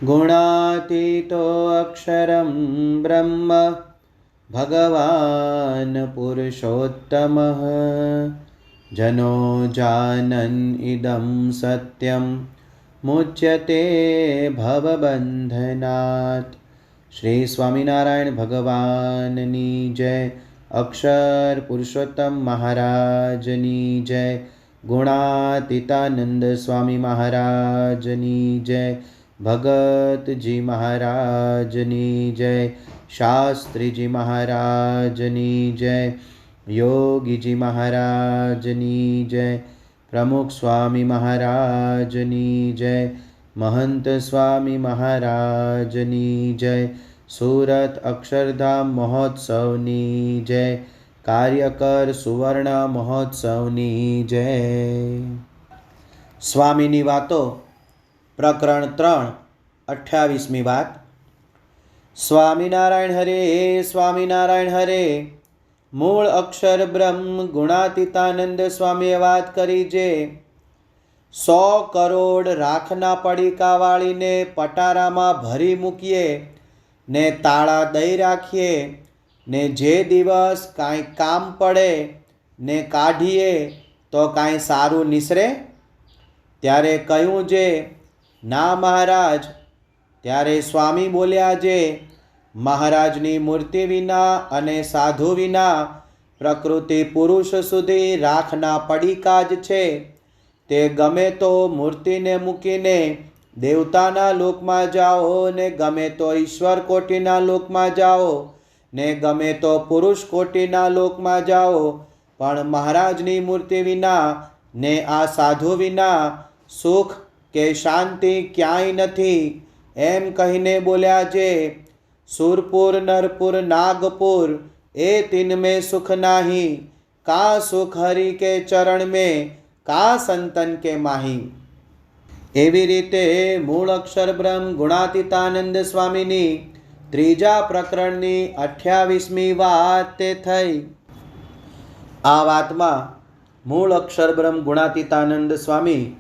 गुणातीतो अक्षरं ब्रह्म भगवान् पुरुषोत्तमः जनो जानन् इदं सत्यं मुच्यते भवबन्धनात्। श्री स्वामिनारायण भगवाननी जय। अक्षर पुरुषोत्तम महाराजनी जय। गुणातीतानंद स्वामी महाराजनी जय। भगत जी महाराजनी जय। शास्त्री जी महाराजनी जय। योगी जी महाराजनी जय। प्रमुख स्वामी महाराजनी जय। महंत स्वामी महाराजनी जय। सूरत अक्षरधाम महोत्सवनी जय। कार्यकर सुवर्ण महोत्सवनी जय। स्वामीनी वातो प्रकरण 3 28મી વાત। स्वामीनारायण हरे स्वामीनारायण हरे। मूळ अक्षर ब्रह्म गुणातीतानंद स्वामीए વાત કરી જે 100 કરોડ રાખના પડીકા વાળીને પટારામાં ભરી મૂકીએ ને તાળા દઈ રાખીએ ને જે દિવસ કાંઈ કામ પડે ને કાઢીએ તો કાંઈ સારું નિસરે। ત્યારે કહ્યું જે ના મહારાજ। ત્યારે સ્વામી બોલ્યા જે મહારાજની મૂર્તિ વિના અને સાધુ વિના પ્રકૃતિ પુરુષ સુધી રાખના પડીકા જ છે। તે ગમે તો મૂર્તિને મૂકીને દેવતાના લોકમાં જાઓ ને ગમે તો ઈશ્વર કોટીના લોકમાં જાઓ ને ગમે તો પુરુષ કોટીના લોકમાં જાઓ, પણ મહારાજની મૂર્તિ વિના ને આ સાધુ વિના સુખ કે શાંતિ ક્યાંય નથી। એમ કહીને બોલ્યા જે સુરપુર નરપુર नागपुर ए तीन में सुख नाही। का सुख हरि के चरण में का संतन के माही। एवी रीते मूळ अक्षर ब्रह्म गुणातीतानंद स्वामीनी त्रीजा प्रकरणनी 28મી વાત તે થઈ। આ વાતમાં મૂળ અક્ષર બ્રહ્મ ગુણાતીતાનંદ સ્વામી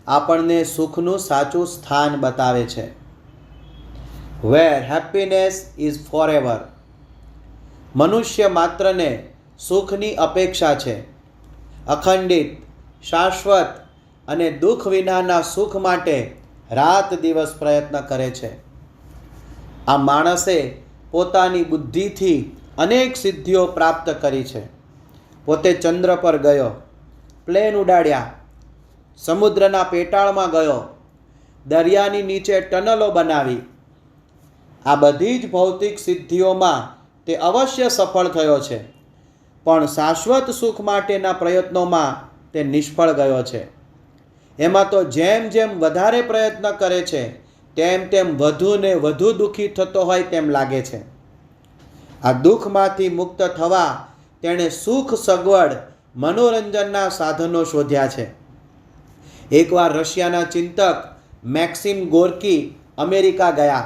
આપણને સુખનું સાચું સ્થાન બતાવે છે। Where happiness is forever। મનુષ્ય માત્રને સુખની અપેક્ષા છે। અખંડિત શાશ્વત અને દુઃખ વિનાના સુખ માટે રાત દિવસ પ્રયત્ન કરે છે। આ માણસે પોતાની બુદ્ધિથી અનેક સિદ્ધિઓ પ્રાપ્ત કરી છે। પોતે ચંદ્ર પર ગયો, પ્લેન ઉડાડ્યા, સમુદ્રના પેટાળમાં ગયો, દરિયાની નીચે ટનલો બનાવી। આ બધી જ ભૌતિક સિદ્ધિઓમાં તે અવશ્ય સફળ થયો છે, પણ શાશ્વત સુખ માટેના પ્રયત્નોમાં તે નિષ્ફળ ગયો છે। એમાં તો જેમ જેમ વધારે પ્રયત્ન કરે છે તેમ તેમ વધુ ને વધુ દુઃખી થતો હોય તેમ લાગે છે। આ દુઃખમાંથી મુક્ત થવા તેણે સુખ સગવડ મનોરંજનના સાધનો શોધ્યા છે। એકવાર રશિયાના ચિંતક મેક્સિમ ગોર્કી અમેરિકા ગયા।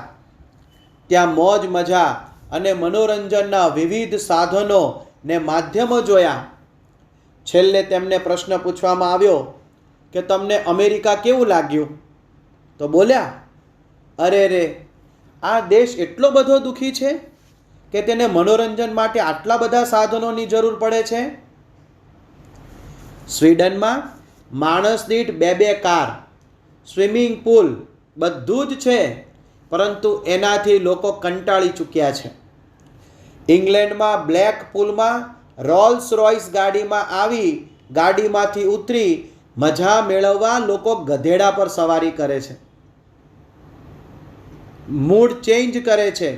ત્યાં મોજ મજા અને મનોરંજનના વિવિધ સાધનો ને માધ્યમો જોયા। છેલ્લે તેમને પ્રશ્ન પૂછવામાં આવ્યો કે તમને અમેરિકા કેવું લાગ્યું? તો બોલ્યા, અરે રે, આ દેશ એટલો બધો દુઃખી છે કે તેને મનોરંજન માટે આટલા બધા સાધનોની જરૂર પડે છે। સ્વીડનમાં માણસ દીઠ 2 કાર, સ્વિમિંગ પૂલ બધું જ છે, પરંતુ એનાથી લોકો કંટાળી ચૂક્યા છે। ઇંગ્લેન્ડમાં બ્લેક પૂલમાં રોલ્સ રોયસ ગાડીમાં આવી ગાડીમાંથી ઉતરી મજા મેળવવા લોકો ગધેડા પર સવારી કરે છે, મૂડ ચેન્જ કરે છે।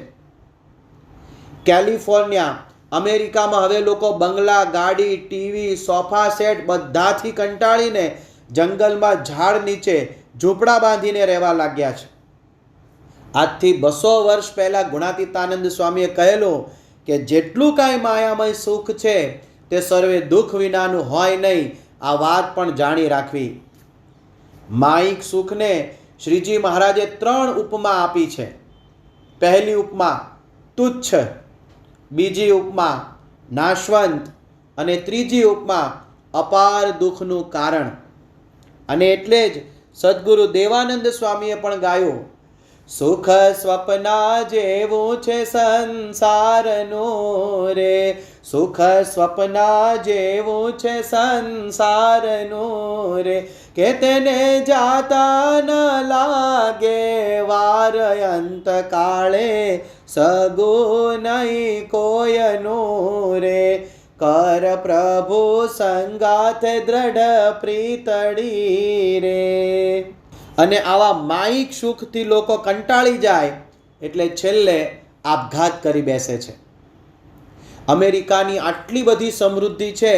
કેલિફોર્નિયા અમેરિકામાં હવે લોકો બંગલા, ગાડી, ટીવી, સોફા સેટ બધાથી કંટાળીને જંગલમાં ઝાડ નીચે ઝૂંપડા બાંધીને રહેવા लाग्યા છે। આજથી 200 વર્ષ પહેલાં ગુણાતીતાનંદ સ્વામીએ કહેલું કે જેટલું કાંઈ માયામય સુખ છે તે સર્વે દુઃખ વિનાનું હોય નહીં। આ વાત પણ જાણી રાખવી। માયિક સુખને શ્રીજી મહારાજે 3 ઉપમા આપી છે। પહેલી ઉપમા તુચ્છ, બીજી ઉપમા નાશવંત અને ત્રીજી ઉપમા અપાર દુઃખનું કારણ। અને એટલે જ સદગુરુ દેવાનંદ સ્વામીએ પણ ગાયું, સુખ સ્વપ્ના જેવું છે સંસારનું રે, સુખ સ્વપ્ના જેવું છે સંસારનું રે, કે તેને જાતા ન લાગે વાર, અંત કાળે સગું નહીં કોયનું રે, કર પ્રભુ સંગાથ દ્રઢ પ્રીતડી રે. અને આવા માયિક સુખથી લોકો કંટાળી જાય એટલે છેલ્લે આપઘાત કરી બેસે છે. અમેરિકાની આટલી બધી સમૃદ્ધિ છે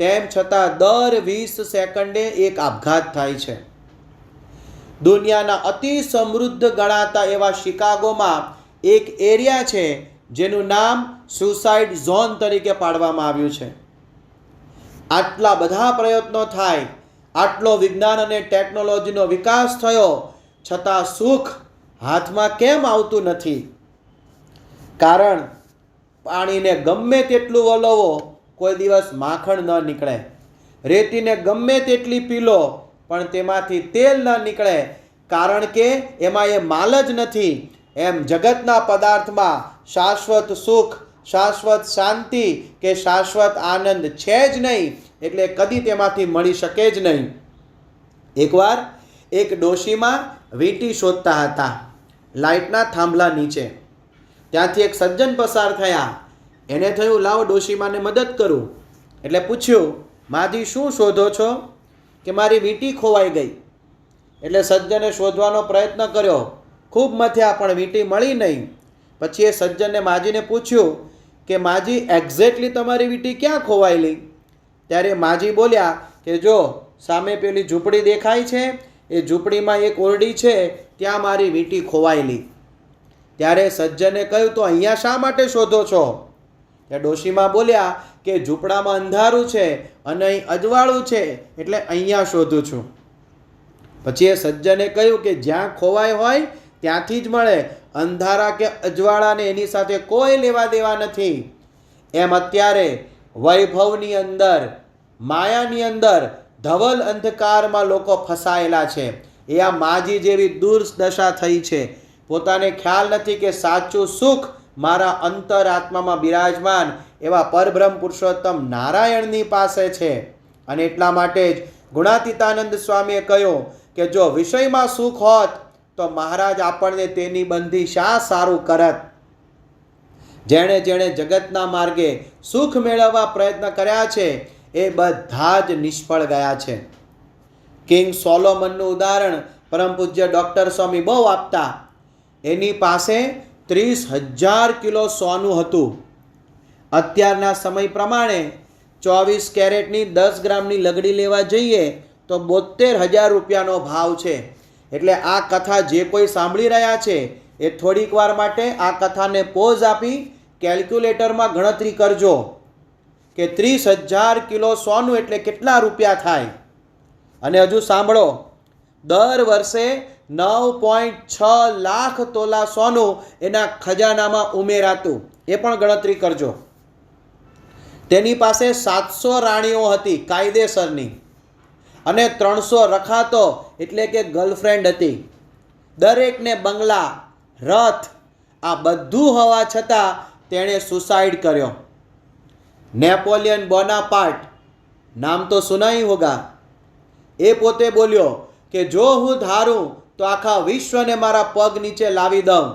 તેમ છતાં દર 20 સેકન્ડે એક આપઘાત થાય છે. દુનિયાના અતિ સમૃદ્ધ ગણાતા એવા શિકાગોમાં એક એરિયા છે જેનું નામ સુસાઇડ ઝોન તરીકે પાડવામાં આવ્યું છે. આટલા બધા પ્રયત્નો થાય, આટલો વિજ્ઞાન અને ટેકનોલોજીનો વિકાસ થયો છતાં સુખ હાથમાં કેમ આવતું નથી? કારણ પાણીને ગમે તેટલું વલોવો કોઈ દિવસ માખણ ન નીકળે, રેતીને ગમે તેટલી પી લો પણ તેમાંથી તેલ ન નીકળે, કારણ કે એમાં એ માલ જ નથી. એમ જગતના પદાર્થમાં શાશ્વત સુખ, શાશ્વત શાંતિ કે શાશ્વત આનંદ છે જ નહીં, એટલે કદી તેમાંથી મળી શકે જ નહીં. એકવાર એક ડોશીમાં વીંટી શોધતા હતા લાઇટના થાંભલા નીચે. ત્યાંથી એક સજ્જન પસાર થયા. એને થયું લાવો ડોશીમાને મદદ કરું. એટલે પૂછ્યું, માજી શું શોધો છો? કે મારી વીંટી ખોવાઈ ગઈ. એટલે સજ્જને શોધવાનો પ્રયત્ન કર્યો, ખૂબ મથ્યા પણ વીંટી મળી નહીં. પછી એ સજ્જને માજીને પૂછ્યું કે માજી એક્ઝેક્ટલી તમારી વીંટી ક્યાં ખોવાયેલી? ત્યારે માજી બોલ્યા કે જો સામે પેલી ઝૂંપડી દેખાય છે એ ઝૂંપડીમાં એક ઓરડી છે, ત્યાં મારી વીંટી ખોવાયેલી. ત્યારે સજ્જને કહ્યું તો અહીંયા શા માટે શોધો છો? ત્યાં ડોશીમાં બોલ્યા કે ઝૂંપડામાં અંધારું છે અને અહીં અજવાળું છે એટલે અહીંયા શોધું છું. પછી એ સજ્જને કહ્યું કે જ્યાં ખોવાય હોય ત્યાંથી જ મળે, અંધારા કે અજવાળાને એની સાથે કોઈ લેવા દેવા નથી. એમ અત્યારે વૈભવની અંદર, માયાની અંદર, ધવલ અંધકારમાં લોકો ફસાયેલા છે. એ આ માજી જેવી દુર્દશા થઈ છે. પોતાને ખ્યાલ નથી કે સાચું સુખ મારા અંતરાત્મામાં બિરાજમાન એવા પરબ્રહ્મ પુરુષોત્તમ નારાયણની પાસે છે. અને એટલા માટે જ ગુણાતીતાનંદ સ્વામીએ કહ્યું કે જો વિષયમાં સુખ હોત તો મહારાજ આપણને તેની બંધી શા સારું કરત. જેણે જેણે જગતના માર્ગે સુખ મેળવવા પ્રયત્ન કર્યા છે એ બધા જ નિષ્ફળ ગયા છે. કિંગ સોલોમનનું ઉદાહરણ પરમ પૂજ્ય ડૉક્ટર સ્વામી બહુ આપતા. એની પાસે 30,000 કિલો સોનું હતું. અત્યારના સમય પ્રમાણે 24 કેરેટની 10 ગ્રામની લગડી લેવા જઈએ તો 72,000 રૂપિયાનો ભાવ છે. એટલે આ કથા જે કોઈ સાંભળી રહ્યા છે એ થોડીક વાર માટે આ કથાને પોઝ આપી કેલ્ક્યુલેટરમાં ગણતરી કરજો કે 30,000 કિલો સોનું એટલે કેટલા રૂપિયા થાય. અને હજુ સાંભળો, દર વર્ષે 9.6 લાખ તોલા સોનું એના ખજાનામાં ઉમેરાતું, એ પણ ગણતરી કરજો. તેની પાસે 700 રાણીઓ હતી કાયદેસરની, અને 300 રખાતો એટલે કે ગર્લફ્રેન્ડ હતી. દરેકને બંગલા, રથ, આ બધું હોવા છતાં તેણે સુસાઇડ કર્યો. નેપોલિયન બોનાપાર્ટ, નામ તો સુના ही होगा, એ પોતે બોલ્યો કે જો હું ધારું તો આખા વિશ્વને મારા પગ નીચે લાવી દઉં,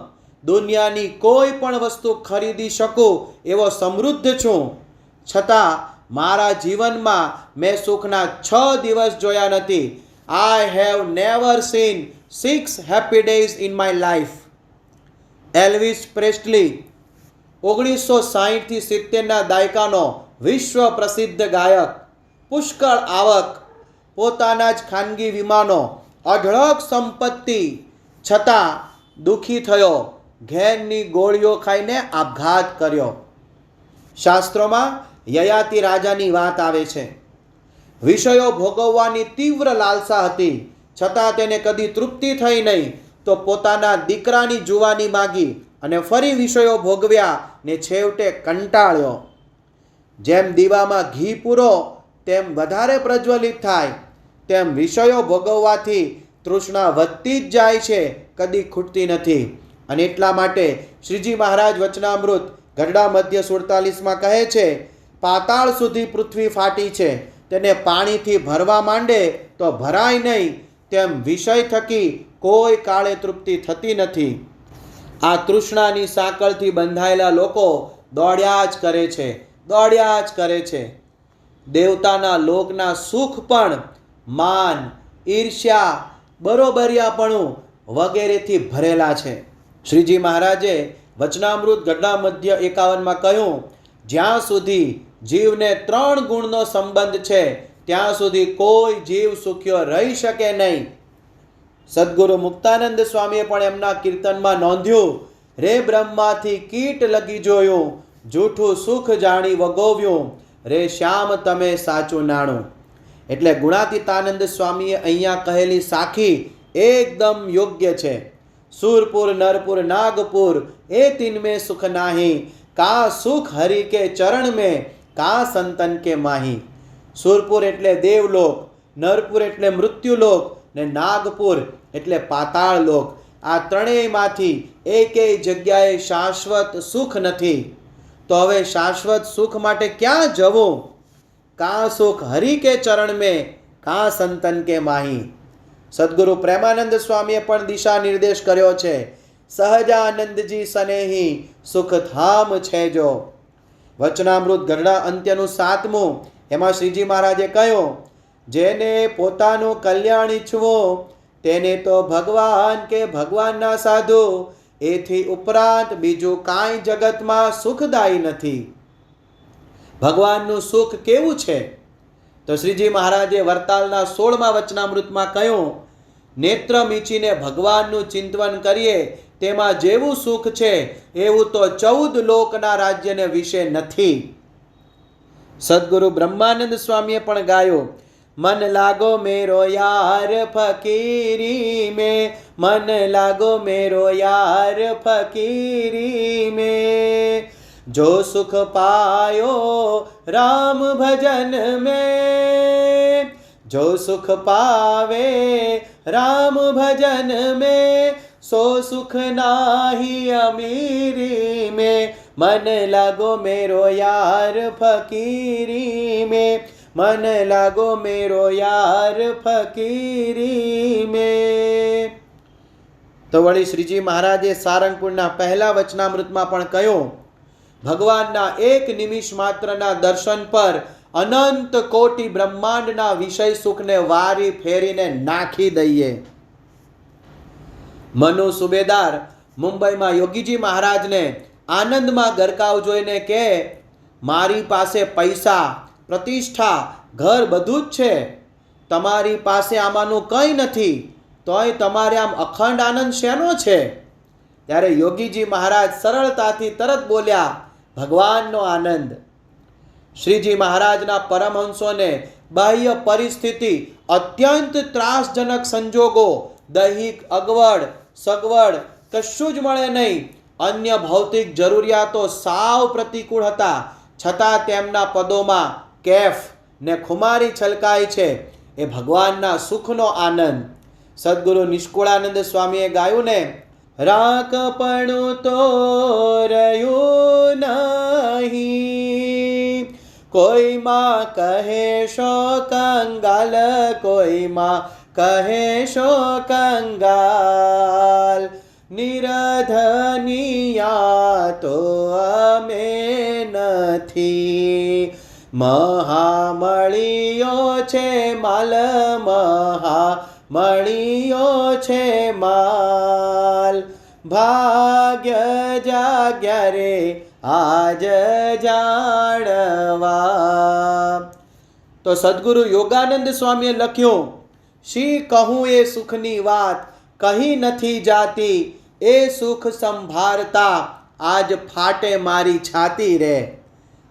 દુનિયાની કોઈ પણ વસ્તુ ખરીદી શકું એવો સમૃદ્ધ છું, છતાં મારા જીવનમાં મેં સુખના 6 દિવસ જોયા નથી. I have never seen 6 happy days in my life. Elvis Presley 1960 થી 70ના દાયકાનો વિશ્વ પ્રસિદ્ધ ગાયક, પુષ્કળ આવક, પોતાના જ ખાનગી વિમાનો, અઢળક સંપત્તિ, છતાં દુઃખી થયો, ઘેરની ગોળીઓ ખાઈને આપઘાત કર્યો. શાસ્ત્રોમાં યયાતિ રાજાની વાત આવે છે. વિષયો ભોગવવાની તીવ્ર લાલસા હતી, છતાં તેને કદી તૃપ્તિ થઈ નહીં, તો પોતાના દીકરાની જુવાની માગી અને ફરી વિષયો ભોગવ્યા ને છેવટે કંટાળ્યો. જેમ દીવામાં ઘી પૂરો તેમ વધારે પ્રજ્વલિત થાય, તેમ વિષયો ભોગવવાથી તૃષ્ણા વધતી જ જાય છે, કદી ખૂટતી નથી. અને એટલા માટે શ્રીજી મહારાજ વચનામૃત ગરડા મધ્ય 47માં કહે છે, પાતાળ સુધી પૃથ્વી ફાટી છે, તેને પાણીથી ભરવા માંડે તો ભરાય નહીં, તેમ વિષય થકી કોઈ કાળે તૃપ્તિ થતી નથી. આ તૃષ્ણાની સાંકળથી બંધાયેલા લોકો દોડ્યા જ કરે છે, દોડ્યા જ કરે છે. દેવતાના લોકના સુખ પણ માન, ઈર્ષ્યા, બરોબરિયાપણું વગેરેથી ભરેલા છે. શ્રીજી મહારાજે વચનામૃત ગરડા મધ્ય 51માં કહ્યું, જ્યાં સુધી જીવને 3 ગુણનો સંબંધ છે ત્યાં સુધી કોઈ જીવ સુખ્યો રહી શકે નહીં. સદગુરુ મુક્તાનંદ સ્વામીએ પણ એમના કીર્તનમાં નોંધ્યું, રે બ્રહ્માથી કીટ લગી જોયું, જૂઠું સુખ જાણી વગોવ્યું, રે શ્યામ તમે સાચું નાણું. એટલે ગુણાતીતાનંદ સ્વામીએ અહીંયા કહેલી સાખી એકદમ યોગ્ય છે. સુરપુર નરપુર નાગપુર એ તિનમે સુખ નાહી, કા સુખ હરિ કે ચરણ में કા સંતન કે માહી. સુરપુર એટલે દેવલોક, નરપુર એટલે મૃત્યુલોક ને નાગપુર એટલે પાતાળ લોક. આ ત્રણેયમાંથી એકેય જગ્યાએ શાશ્વત સુખ નથી. તો હવે શાશ્વત સુખ માટે ક્યાં જવું? કા સુખ હરિ કે ચરણ में કા સંતન કે માહી. સદગુરુ પ્રેમાનંદ સ્વામીએ પણ દિશા નિર્દેશ કર્યો છે, સહજાનંદજી સનેહી સુખ ધામ છે જો. વચનામૃત ગરડા અંત્યનું 7મું, એમાં શ્રીજી મહારાજે કહ્યું, જેને પોતાનું કલ્યાણ ઈચ્છવું તેને તો ભગવાન કે ભગવાનના સાધુ, એથી ઉપરાંત બીજું કાંઈ જગતમાં સુખદાયી નથી. ભગવાનનું સુખ કેવું છે? તો શ્રીજી મહારાજે વરતાલના 16મા વચનામૃતમાં કહ્યું, નેત્ર મીચીને ભગવાનનું ચિંતન કરીએ તેમાં જેવું સુખ છે એવું તો 14 લોકના રાજ્યને વિશે નથી. સદગુરુ બ્રહ્માનંદ સ્વામીએ પણ ગાયું, મન લાગો મેરો યાર ફકીરી में, मन लागो मेरो यार फकीरी में, जो सुख पायो राम भजन में, जो सुख पावे राम भजन में, सो सुख नाही अमीरी में, मन लागो मेरो यार फकीरी में, मन लागो मेरो यार फकीरी में. તો વળી શ્રીજી મહારાજે સારંગપુરના પહેલા વચનામૃતમાં પણ કહ્યું, ભગવાનના એક નિમિષ માત્રના દર્શન પર અનંત કોટી બ્રહ્માંડના વિષય સુખને વારી ફેરીને નાખી દઈએ. મનુ સુબેદાર મુંબઈમાં યોગીજી મહારાજને આનંદમાં ગરકાવ જોઈને કે, મારી પાસે પૈસા, પ્રતિષ્ઠા, ઘર બધું જ છે, તમારી પાસે આમાંનું કંઈ નથી, તોય તમારે આમ અખંડ આનંદ શેનો છે? ત્યારે યોગીજી મહારાજ સરળતાથી તરત બોલ્યા, ભગવાનનો આનંદ. શ્રીજી મહારાજના પરમહંસોને બાહ્ય પરિસ્થિતિ, અત્યંત ત્રાસજનક સંજોગો, દૈહિક અગવડ સગવડ કશું જ મળે નહીં, અન્ય ભૌતિક જરૂરિયાતો સાવ પ્રતિકૂળ હતા, છતાં તેમના પદોમાં કેફ ને ખુમારી છલકાય છે. એ ભગવાનના સુખનો આનંદ. સદગુરુ નિષ્કુળાનંદ સ્વામીએ ગાયું ને, રાખપણું તો રહ્યું નહીં, કોઈમાં કહેશો કંગાલ, કોઈમાં કહેશો કંગાલ, નિરધનિયા તો અમે નથી, મહામળીઓ છે માલ, મહામળીઓ છે માલ, ભાગ્ય જાગ્યા રે આજ જાણવા. તો સદગુરુ યોગાનંદ સ્વામીએ લખ્યું, શી કહું એ સુખની વાત, કહી નથી જાતી, એ સુખ સંભાળતા આજ ફાટે મારી છાતી રે.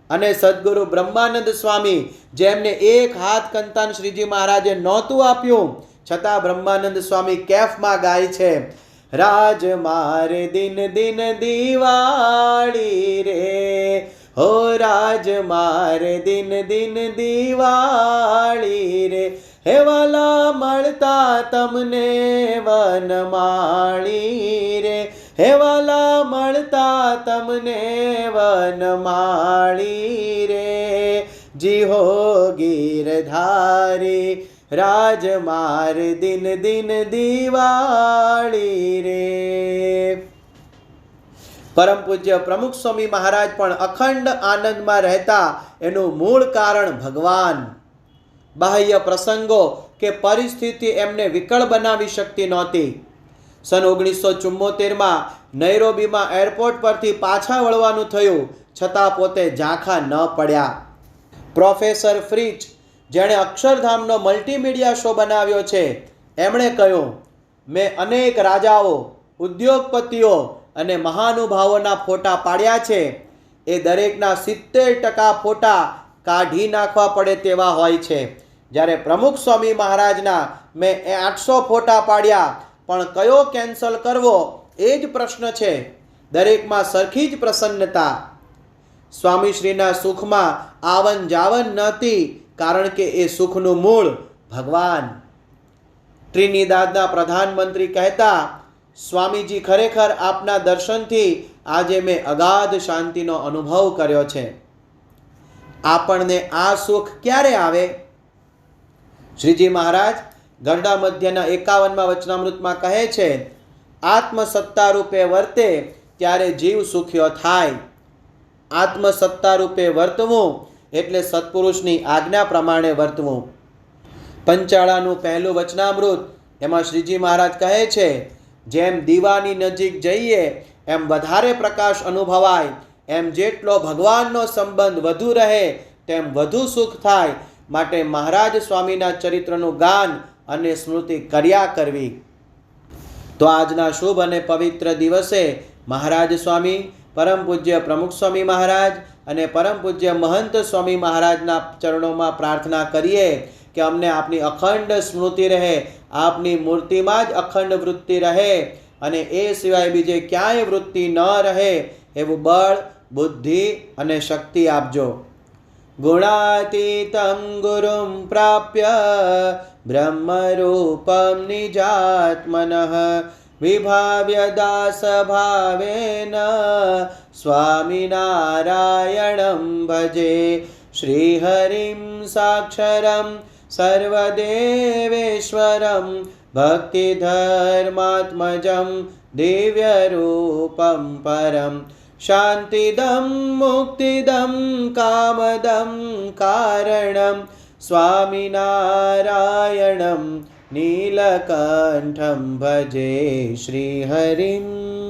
અને સદગુરુ બ્રહ્માનંદ સ્વામી, જેમને એક હાથ કંતાન શ્રીજી મહારાજે નહોતું આપ્યું, છતાં બ્રહ્માનંદ સ્વામી કેફમાં ગાય છે, રાજ મારે દિન દિન દિવાળી રે, હો રાજ મારે દિન દિન દિવાળી રે, હે વાલા મળતા તમને વનમાળી રે, હે વાલા મળતા તમને વનમાળી રે, જીહો ગીરધારી રાજમાર દિન દિન દિવાળી રે. પરમ પૂજ્ય પ્રમુખ સ્વામી મહારાજ પણ અખંડ આનંદમાં રહેતા એનું મૂળ કારણ ભગવાન. બાહ્ય પ્રસંગો કે પરિસ્થિતિ એમને વિકળ બનાવી શકતી નહોતી. સન 1974માં નૈરોબીમાં એરપોર્ટ પરથી પાછા વળવાનું થયું, છતાં પોતે ઝાંખા ન પડ્યા. પ્રોફેસર ફ્રીચ, જેણે અક્ષરધામનો મલ્ટીમીડિયા શો બનાવ્યો છે, એમણે કહ્યું, મેં અનેક રાજાઓ, ઉદ્યોગપતિઓ અને મહાનુભાવોના ફોટા પાડ્યા છે. એ દરેકના 70% ફોટા કાઢી નાખવા પડે તેવા હોય છે. જ્યારે પ્રમુખ સ્વામી મહારાજના મેં 800 ફોટા પાડ્યા, પણ કયો કેન્સલ કરવો એ જ પ્રશ્ન છે. દરેકમાં સરખી જ પ્રસન્નતા. સ્વામીશ્રીના સુખમાં આવન જાવન નહોતી, કારણ કે એ સુખનું મૂળ ભગવાન. ટ્રિનિદાદના પ્રધાનમંત્રી કહેતા, સ્વામીજી, ખરેખર આપના દર્શનથી આજે મેં અગાધ શાંતિનો અનુભવ કર્યો છે. આપણને આ સુખ ક્યારે આવે? શ્રીજી મહારાજ ગરડા મધ્યના 51માં વચનામૃતમાં કહે છે, આત્મસત્તા રૂપે વર્તે ત્યારે જીવ સુખ્યો થાય. આત્મસત્તા રૂપે વર્તવું એટલે સત્પુરુષની આજ્ઞા પ્રમાણે વર્તવું. પંચાળાનું પહેલું વચનામૃત, એમાં શ્રીજી મહારાજ કહે છે, જેમ દીવાની નજીક જઈએ એમ વધારે પ્રકાશ અનુભવાય, એમ જેટલો ભગવાનનો સંબંધ વધુ રહે તેમ વધુ સુખ થાય. માટે મહારાજ સ્વામીના ચરિત્રનું ગાન અને સ્મૃતિ કર્યા કરવી. તો આજના શુભ અને પવિત્ર દિવસે મહારાજ સ્વામી, પરમ પૂજ્ય પ્રમુખ સ્વામી મહારાજ અને પરમ પૂજ્ય મહંત સ્વામી મહારાજના ચરણોમાં પ્રાર્થના કરીએ કે અમને આપની અખંડ સ્મૃતિ રહે, આપની મૂર્તિમાં જ અખંડ વૃત્તિ રહે, અને એ સિવાય બીજે ક્યાંય વૃત્તિ ન રહે એવું બળ, બુદ્ધિ અને શક્તિ આપજો. ગુણાતીતં ગુરું પ્રાપ્ય બ્રહ્મરૂપં નિજાત્મનઃ વિભાવ્ય દાસભાવેન સ્વામિનારાયણં ભજે. શ્રીહરિં સાક્ષરં સર્વદેવેશ્વરં ભક્તિધર્માત્મજં દિવ્યરૂપં પરમ શાંતિદં મુક્તિદં કામદં કારણં સ્વામિનારાયણં નીલકંઠં ભજે. શ્રીહરિં.